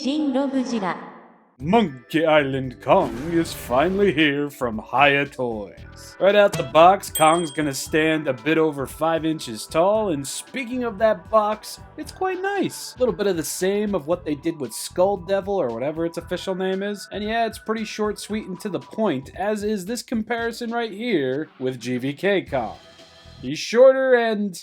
ShinRobjira. Monkey Island Kong is finally here from Hiya Toys. Right out the box, Kong's gonna stand a bit over 5 inches tall, and speaking of that box, it's quite nice. A little bit of the same of what they did with Skull Devil, or whatever its official name is. And yeah, it's pretty short, sweet, and to the point, as is this comparison right here with GVK Kong. He's shorter and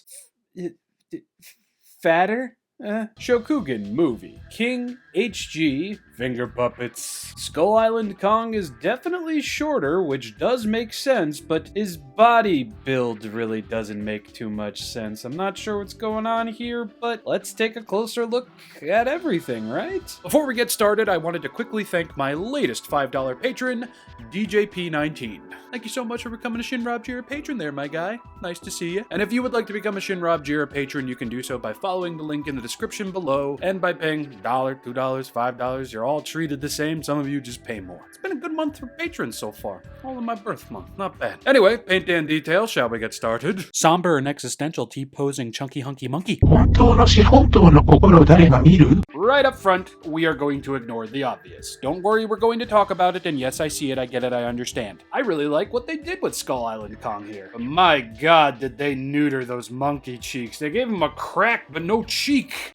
fatter? Shokugan movie. King, HG, finger puppets. Skull Island Kong is definitely shorter, which does make sense, but his body build really doesn't make too much sense. I'm not sure what's going on here, but let's take a closer look at everything, right? Before we get started, I wanted to quickly thank my latest $5 patron, DJP19. Thank you so much for becoming a ShinRobjira patron there, my guy. Nice to see you. And if you would like to become a ShinRobjira patron, you can do so by following the link in the description below and by paying $1, $2, $5. You're all treated the same. Some of you just pay more. It's been a good month for patrons so far. All in my birth month. Not bad. Anyway, paint and detail. Shall we get started? Somber and existential T-posing chunky hunky monkey. Right up front, we are going to ignore the obvious. Don't worry, we're going to talk about it, and yes, I see it, I get it, I understand. I really like what they did with Skull Island Kong here. But my god, did they neuter those monkey cheeks. They gave him a crack, but no cheek.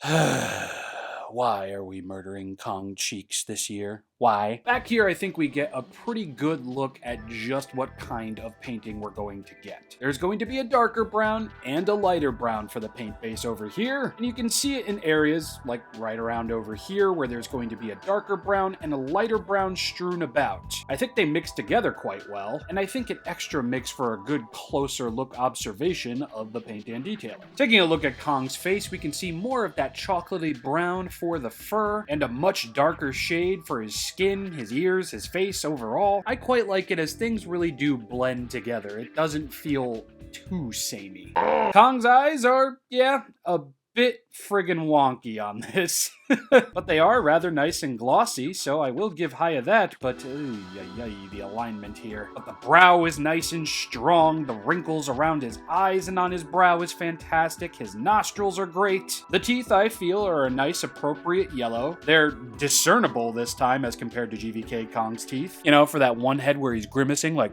Why are we murdering Kong cheeks this year? Why? Back here, I think we get a pretty good look at just what kind of painting we're going to get. There's going to be a darker brown and a lighter brown for the paint base over here, and you can see it in areas like right around over here where there's going to be a darker brown and a lighter brown strewn about. I think they mix together quite well, and I think it extra makes for a good closer look observation of the paint and detailing. Taking a look at Kong's face, we can see more of that chocolatey brown for the fur and a much darker shade for his skin, his ears, his face overall. I quite like it as things really do blend together. It doesn't feel too samey. Kong's eyes are, yeah, a bit friggin' wonky on this. But they are rather nice and glossy, so I will give Hiya that, but the alignment here. But the brow is nice and strong, the wrinkles around his eyes and on his brow is fantastic, his nostrils are great. The teeth, I feel, are a nice appropriate yellow. They're discernible this time as compared to GVK Kong's teeth. You know, for that one head where he's grimacing like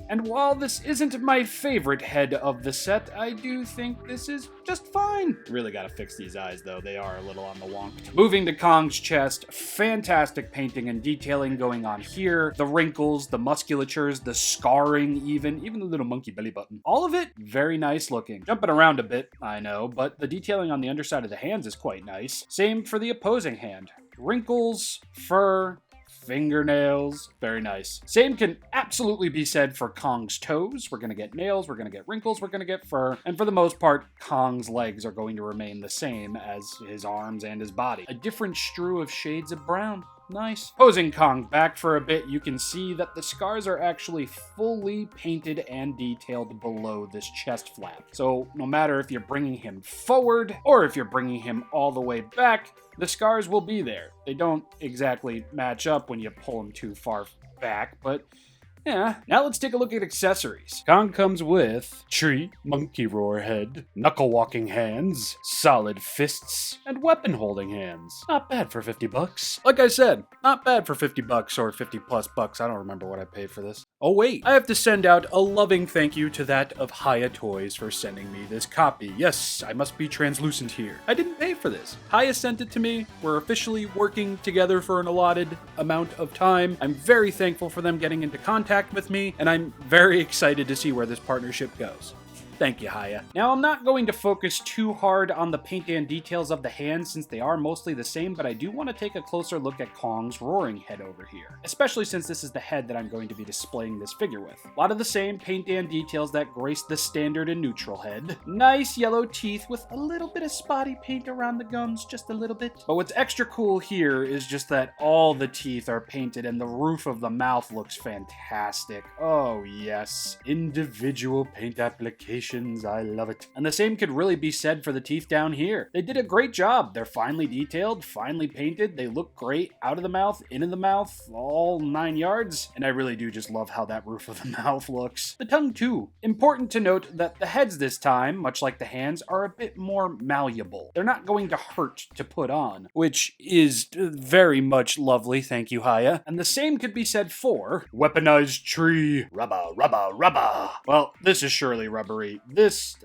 And while this isn't my favorite head of the set, I do think this is just fine. Really gotta fix these eyes though, they are a little on the wonk. Moving to Kong's chest, fantastic painting and detailing going on here. The wrinkles, the musculatures, the scarring even the little monkey belly button. All of it very nice looking. Jumping around a bit, I know, but the detailing on the underside of the hands is quite nice. Same for the opposing hand. Wrinkles, fur, fingernails, very nice. Same can absolutely be said for Kong's toes. We're gonna get nails, we're gonna get wrinkles, we're gonna get fur, and for the most part, Kong's legs are going to remain the same as his arms and his body. A different strew of shades of brown. Nice. Posing Kong back for a bit, you can see that the scars are actually fully painted and detailed below this chest flap. So no matter if you're bringing him forward or if you're bringing him all the way back, the scars will be there. They don't exactly match up when you pull them too far back, but yeah. Now let's take a look at accessories. Kong comes with tree, monkey roar head, knuckle walking hands, solid fists, and weapon holding hands. Not bad for 50 bucks. Like I said, not bad for 50 bucks or 50 plus bucks. I don't remember what I paid for this. Oh wait, I have to send out a loving thank you to that of Hiya Toys for sending me this copy. Yes, I must be translucent here. I didn't pay for this. Hiya sent it to me. We're officially working together for an allotted amount of time. I'm very thankful for them getting into contact with me, and I'm very excited to see where this partnership goes. Thank you, Hiya. Now, I'm not going to focus too hard on the paint and details of the hands since they are mostly the same, but I do want to take a closer look at Kong's roaring head over here, especially since this is the head that I'm going to be displaying this figure with. A lot of the same paint and details that grace the standard and neutral head. Nice yellow teeth with a little bit of spotty paint around the gums, just a little bit. But what's extra cool here is just that all the teeth are painted and the roof of the mouth looks fantastic. Oh yes, individual paint application. articulations, I love it. And the same could really be said for the teeth down here. They did a great job. They're finely detailed, finely painted. They look great out of the mouth, into the mouth, all 9 yards. And I really do just love how that roof of the mouth looks. The tongue too. Important to note that the heads this time, much like the hands, are a bit more malleable. They're not going to hurt to put on, which is very much lovely, thank you, Hiya. And the same could be said for weaponized tree. Rubber, rubber, rubber. Well, this is surely rubbery. This,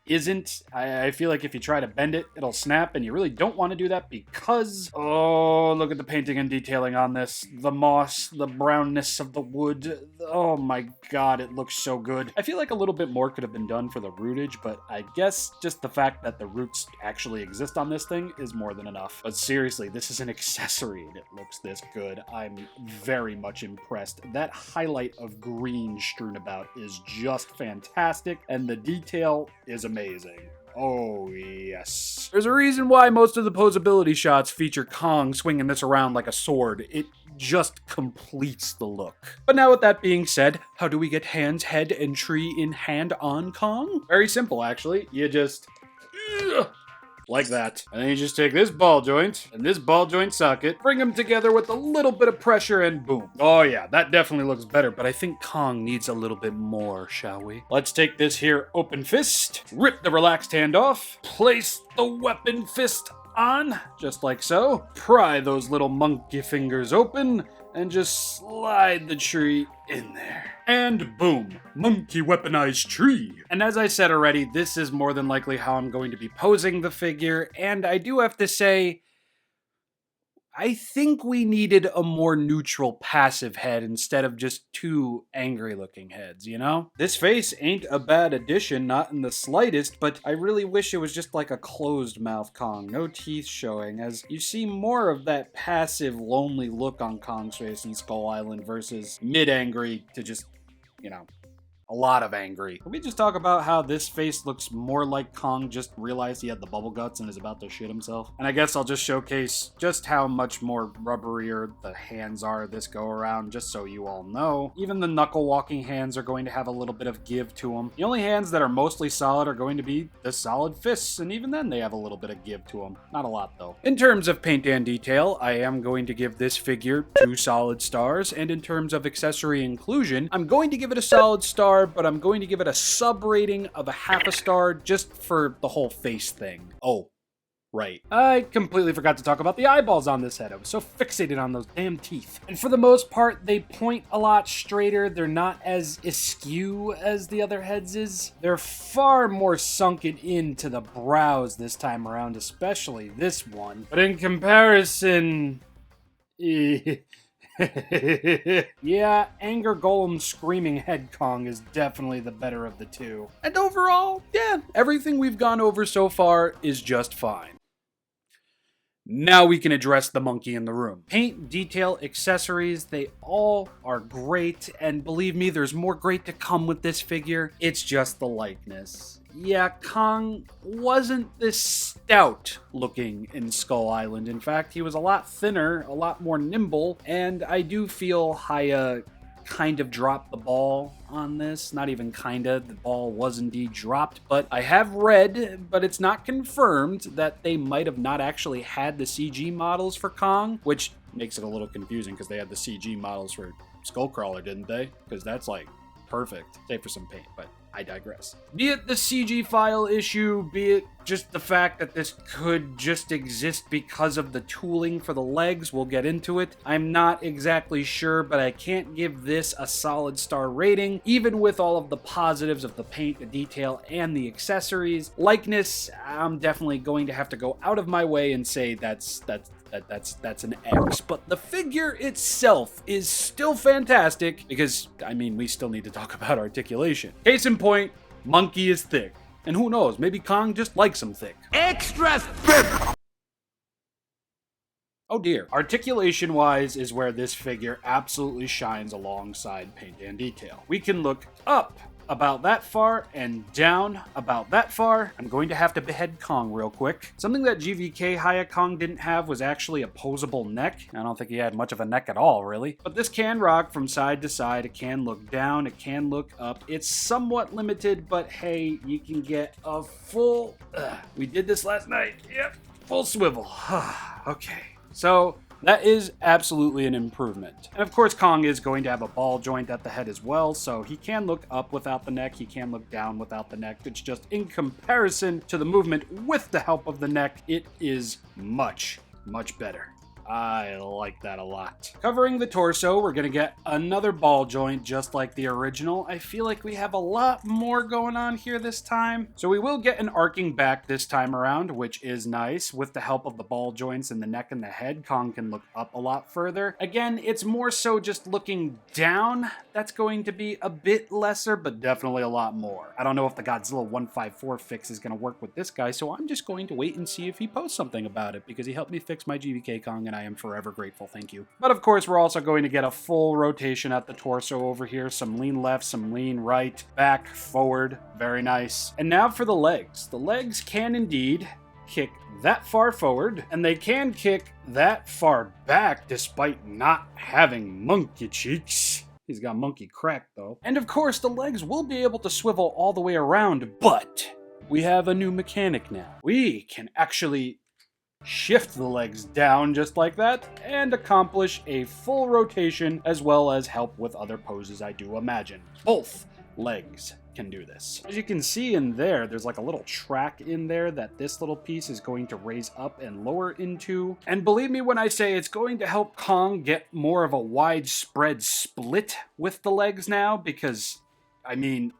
isn't. I feel like if you try to bend it, it'll snap, and you really don't want to do that because, oh, look at the painting and detailing on this. The moss, the brownness of the wood. Oh my god, it looks so good. I feel like a little bit more could have been done for the rootage, but I guess just the fact that the roots actually exist on this thing is more than enough. But seriously, this is an accessory and it looks this good. I'm very much impressed. That highlight of green strewn about is just fantastic, and the detail is amazing. Oh, yes. There's a reason why most of the posability shots feature Kong swinging this around like a sword. It just completes the look. But now with that being said, how do we get hands, head, and tree in hand on Kong? Very simple, actually. You just... like that. And then you just take this ball joint and this ball joint socket, bring them together with a little bit of pressure, and boom. Oh yeah, that definitely looks better, but I think Kong needs a little bit more, shall we? Let's take this here open fist, rip the relaxed hand off, place the weapon fist on, just like so. Pry those little monkey fingers open, and just slide the tree in there. And boom, monkey weaponized tree. And as I said already, this is more than likely how I'm going to be posing the figure, and I do have to say, I think we needed a more neutral passive head instead of just two angry looking heads, you know? This face ain't a bad addition, not in the slightest, but I really wish it was just like a closed mouth Kong, no teeth showing, as you see more of that passive, lonely look on Kong's face in Skull Island versus mid-angry to just, you know, a lot of angry. Can we just talk about how this face looks more like Kong just realized he had the bubble guts and is about to shit himself? And I guess I'll just showcase just how much more rubberier the hands are this go around, just so you all know. Even the knuckle walking hands are going to have a little bit of give to them. The only hands that are mostly solid are going to be the solid fists, and even then they have a little bit of give to them. Not a lot though. In terms of paint and detail, I am going to give this figure 2 solid stars, and in terms of accessory inclusion, I'm going to give it a solid star, but I'm going to give it a sub rating of a half a star just for the whole face thing. Oh, right. I completely forgot to talk about the eyeballs on this head. I was so fixated on those damn teeth. And for the most part, they point a lot straighter. They're not as askew as the other heads is. They're far more sunken into the brows this time around, especially this one. But in comparison... yeah, Anger Golem Screaming Head Kong is definitely the better of the two. And overall, yeah, everything we've gone over so far is just fine. Now we can address the monkey in the room. Paint, detail, accessories, they all are great, and believe me, there's more great to come with this figure. It's just the likeness. Yeah, Kong wasn't this stout looking in Skull Island. In fact, he was a lot thinner, a lot more nimble, and I do feel Hiya kind of dropped the ball on this. Not even kinda, the ball was indeed dropped, but I have read, but it's not confirmed, that they might have not actually had the CG models for Kong, which makes it a little confusing because they had the CG models for Skullcrawler, didn't they? Because that's like perfect, save for some paint, but I digress. Be it the CG file issue, be it just the fact that this could just exist because of the tooling for the legs, we'll get into it. I'm not exactly sure, but I can't give this a solid star rating, even with all of the positives of the paint, the detail, and the accessories. Likeness, I'm definitely going to have to go out of my way and say that's an X, but the figure itself is still fantastic because, I mean, we still need to talk about articulation. Case in point, monkey is thick. And who knows, maybe Kong just likes him thick. Extra thick! Oh dear. Articulation-wise is where this figure absolutely shines alongside paint and detail. We can look up about that far and down about that far. I'm going to have to behead Kong real quick. Something that GVK Hiya Kong didn't have was actually a posable neck. I don't think he had much of a neck at all, really. But this can rock from side to side. It can look down. It can look up. It's somewhat limited, but hey, you can get a full... we did this last night. Yep, full swivel. Okay, so... that is absolutely an improvement. And of course, Kong is going to have a ball joint at the head as well, so he can look up without the neck, he can look down without the neck. It's just in comparison to the movement with the help of the neck, it is much, much better. I like that a lot. Covering the torso, we're gonna get another ball joint just like the original. I feel like we have a lot more going on here this time. So we will get an arcing back this time around, which is nice. With the help of the ball joints in the neck and the head, Kong can look up a lot further. Again, it's more so just looking down. That's going to be a bit lesser, but definitely a lot more. I don't know if the Godzilla 154 fix is gonna work with this guy, so I'm just going to wait and see if he posts something about it, because he helped me fix my GVK Kong, and I am forever grateful, thank you. But of course, we're also going to get a full rotation at the torso over here. Some lean left, some lean right, back, forward. Very nice. And now for the legs. The legs can indeed kick that far forward, and they can kick that far back despite not having monkey cheeks. He's got monkey crack, though. And of course, the legs will be able to swivel all the way around, but we have a new mechanic now. We can actually shift the legs down just like that and accomplish a full rotation, as well as help with other poses, I do imagine. Both legs can do this. As you can see in there, there's like a little track in there that this little piece is going to raise up and lower into. And believe me when I say it's going to help Kong get more of a widespread split with the legs now, because, I mean,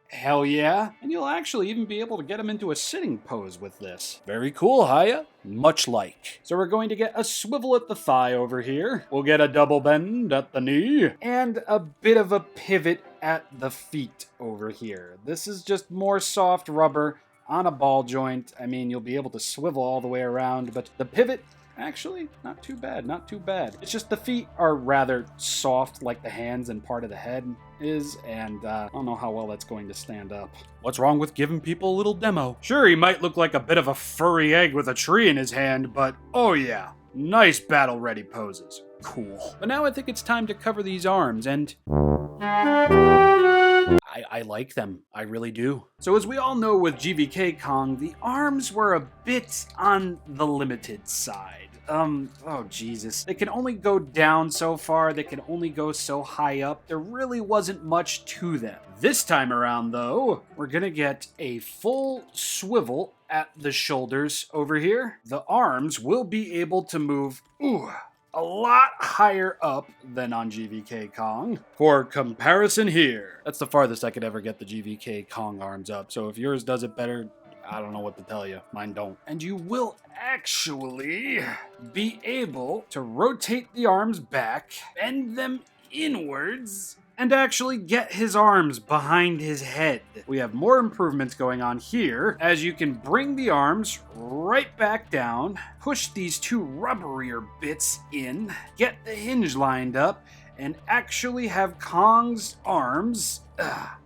hell yeah. And you'll actually even be able to get him into a sitting pose with this. Very cool, Hiya. Much like. So we're going to get a swivel at the thigh over here. We'll get a double bend at the knee. And a bit of a pivot at the feet over here. This is just more soft rubber on a ball joint. I mean, you'll be able to swivel all the way around, but the pivot, actually, not too bad, not too bad. It's just the feet are rather soft like the hands and part of the head is, and I don't know how well that's going to stand up. What's wrong with giving people a little demo? Sure, he might look like a bit of a furry egg with a tree in his hand, but oh yeah, nice battle-ready poses. Cool. But now I think it's time to cover these arms, and I like them. I really do. So as we all know with GVK Kong, the arms were a bit on the limited side. Oh Jesus. They can only go down so far, they can only go so high up. There really wasn't much to them. This time around though, we're gonna get a full swivel at the shoulders over here. The arms will be able to move, a lot higher up than on GVK Kong. For comparison here, that's the farthest I could ever get the GVK Kong arms up. So if yours does it better, I don't know what to tell you. Mine don't. And you will actually be able to rotate the arms back, bend them inwards, and actually get his arms behind his head. We have more improvements going on here, as you can bring the arms right back down, push these two rubberier bits in, get the hinge lined up, and actually have Kong's arms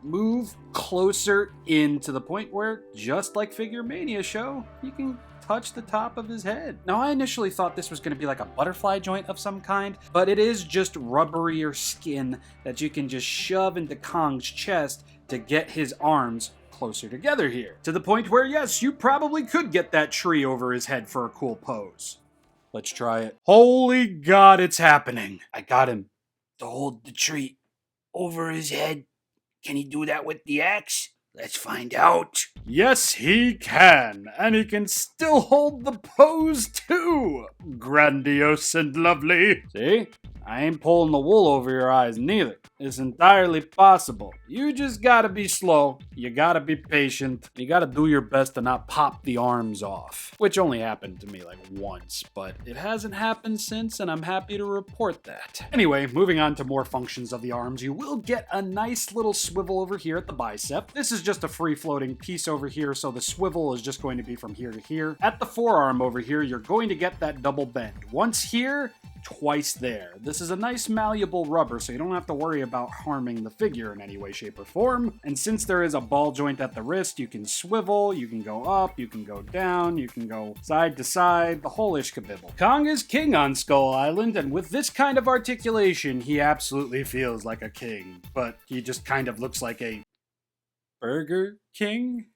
move closer in to the point where, just like Figure Mania show, you can touch the top of his head. Now, I initially thought this was going to be like a butterfly joint of some kind, but it is just rubberier skin that you can just shove into Kong's chest to get his arms closer together here. To the point where, yes, you probably could get that tree over his head for a cool pose. Let's try it. Holy God, it's happening. I got him to hold the tree over his head. Can he do that with the axe? Let's find out. Yes, he can. And he can still hold the pose, too. Grandiose and lovely. See? I ain't pulling the wool over your eyes, neither. It's entirely possible. You just gotta be slow. You gotta be patient. You gotta do your best to not pop the arms off. Which only happened to me like once, but it hasn't happened since, and I'm happy to report that. Anyway, moving on to more functions of the arms, you will get a nice little swivel over here at the bicep. This is just a free-floating piece over here, so the swivel is just going to be from here to here. At the forearm over here, you're going to get that double bend. Once here, twice there. This is a nice malleable rubber, so you don't have to worry about harming the figure in any way, shape, or form. And since there is a ball joint at the wrist, you can swivel, you can go up, you can go down, you can go side to side, the whole ishkabibble. Kong is king on Skull Island, and with this kind of articulation, he absolutely feels like a king. But he just kind of looks like a Burger King?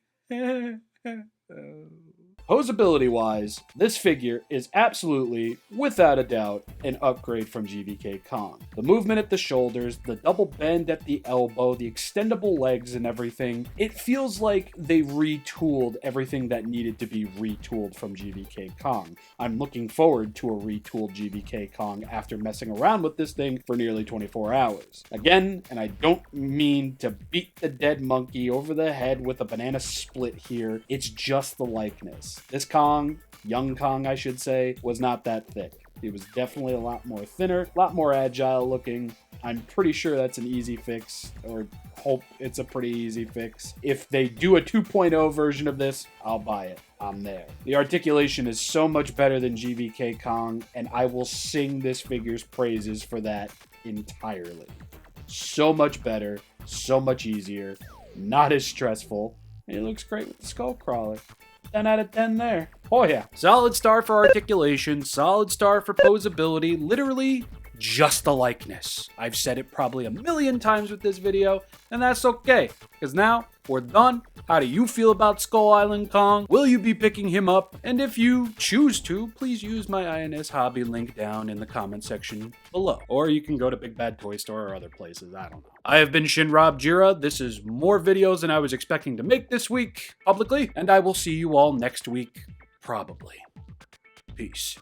Posability-wise, this figure is absolutely, without a doubt, an upgrade from GVK Kong. The movement at the shoulders, the double bend at the elbow, the extendable legs and everything, it feels like they retooled everything that needed to be retooled from GVK Kong. I'm looking forward to a retooled GVK Kong after messing around with this thing for nearly 24 hours. Again, and I don't mean to beat the dead monkey over the head with a banana split here, it's just the likeness. This Kong, young Kong I should say, was not that thick. He was definitely a lot more thinner, a lot more agile looking. I'm pretty sure that's an easy fix, or hope it's a pretty easy fix. If they do a 2.0 version of this, I'll buy it. I'm there. The articulation is so much better than GVK Kong, and I will sing this figure's praises for that entirely. So much better, so much easier, not as stressful, and it looks great with the skull crawler. 10 out of 10 there. Oh yeah. Solid star for articulation, solid star for posability, literally just the likeness. I've said it probably a million times with this video, and that's okay, because now we're done. How do you feel about Skull Island Kong? Will you be picking him up? And if you choose to, please use my INS hobby link down in the comment section below. Or you can go to Big Bad Toy Store or other places, I don't know. I have been ShinRobjira. This is more videos than I was expecting to make this week, publicly, and I will see you all next week, probably. Peace.